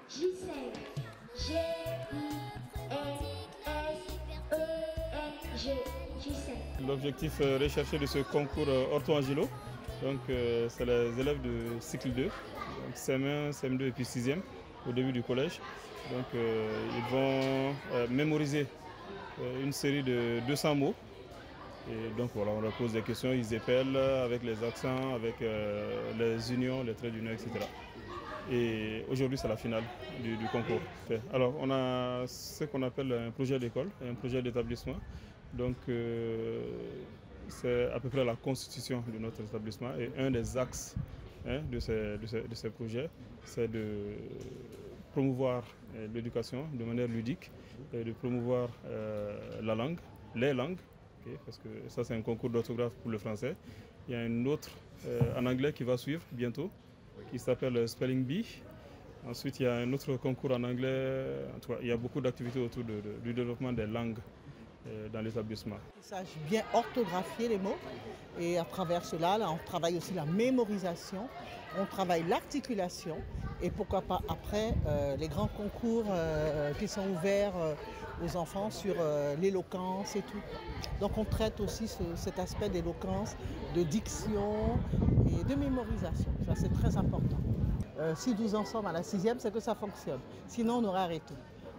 Gisèle. G-I-S-E-N-G. Gisèle. L'objectif recherché de ce concours Ortho-Angelo, c'est les élèves de cycle 2, donc CM1, CM2 et puis 6e au début du collège. Donc ils vont mémoriser une série de 200 mots. Et donc voilà, on leur pose des questions, ils épellent avec les accents, avec les unions, les traits d'union, etc. Et aujourd'hui, c'est la finale du concours. Alors, on a ce qu'on appelle un projet d'école, un projet d'établissement. Donc, c'est à peu près la constitution de notre établissement. Et un des axes de ces projets, c'est de promouvoir l'éducation de manière ludique, et de promouvoir la langue, les langues, parce que ça, c'est un concours d'orthographe pour le français. Il y a un autre en anglais qui va suivre bientôt, qui s'appelle Spelling Bee. Ensuite, il y a un autre concours en anglais. En tout cas, il y a beaucoup d'activités autour du développement des langues dans l'établissement. Ils sachent bien orthographier les mots et à travers cela, là, on travaille aussi la mémorisation, on travaille l'articulation et pourquoi pas après les grands concours qui sont ouverts aux enfants sur l'éloquence et tout. Donc on traite aussi cet aspect d'éloquence, de diction et de mémorisation. Ça c'est très important. Si nous en sommes à la 6e, c'est que ça fonctionne. Sinon on aurait arrêté.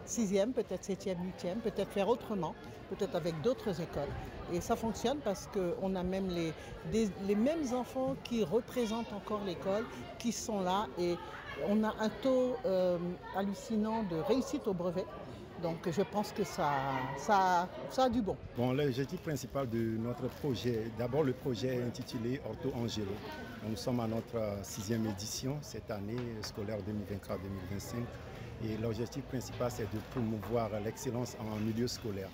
6e, peut-être 7e, 8e, peut-être faire autrement, peut-être avec d'autres écoles. Et ça fonctionne parce qu'on a même les mêmes enfants qui représentent encore l'école, qui sont là et on a un taux hallucinant de réussite au brevet. Donc je pense que ça a du bon. Bon, l'objectif principal de notre projet, d'abord le projet est intitulé Ortho-Angelo. Nous sommes à notre 6e édition cette année scolaire 2024-2025. Et l'objectif principal, c'est de promouvoir l'excellence en milieu scolaire.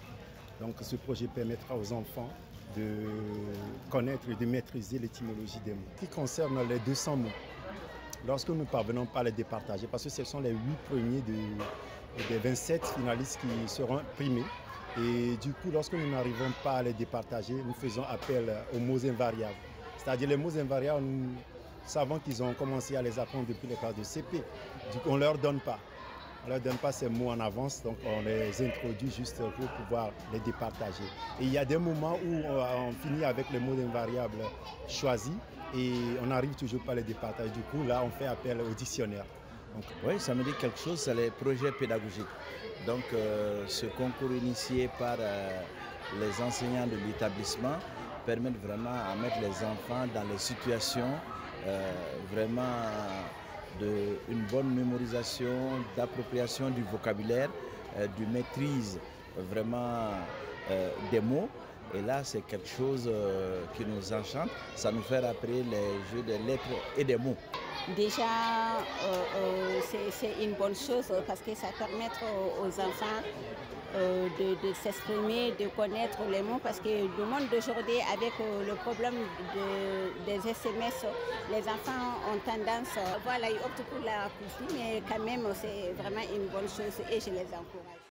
Donc ce projet permettra aux enfants de connaître et de maîtriser l'étymologie des mots. En ce qui concerne les 200 mots, lorsque nous ne parvenons pas à les départager, parce que ce sont les 8 premiers des 27 finalistes qui seront primés. Et du coup, lorsque nous n'arrivons pas à les départager, nous faisons appel aux mots invariables. C'est-à-dire les mots invariables, nous savons qu'ils ont commencé à les apprendre depuis les classes de CP. Du coup, on ne leur donne pas. On ne leur donne pas ces mots en avance, donc on les introduit juste pour pouvoir les départager. Et il y a des moments où on finit avec les mots invariables choisis et on n'arrive toujours pas à les départager. Du coup, là, on fait appel au dictionnaire. Donc, oui, ça me dit quelque chose, c'est les projets pédagogiques. Donc, ce concours initié par les enseignants de l'établissement permet vraiment à mettre les enfants dans les situations vraiment d'une bonne mémorisation, d'appropriation du vocabulaire, de maîtrise vraiment des mots. Et là, c'est quelque chose qui nous enchante. Ça nous fait rappeler les jeux des lettres et des mots. Déjà, c'est une bonne chose parce que ça permet aux enfants de s'exprimer, de connaître les mots parce que le monde d'aujourd'hui, avec le problème des SMS, les enfants ont tendance, voilà, ils optent pour la course, mais quand même c'est vraiment une bonne chose et je les encourage.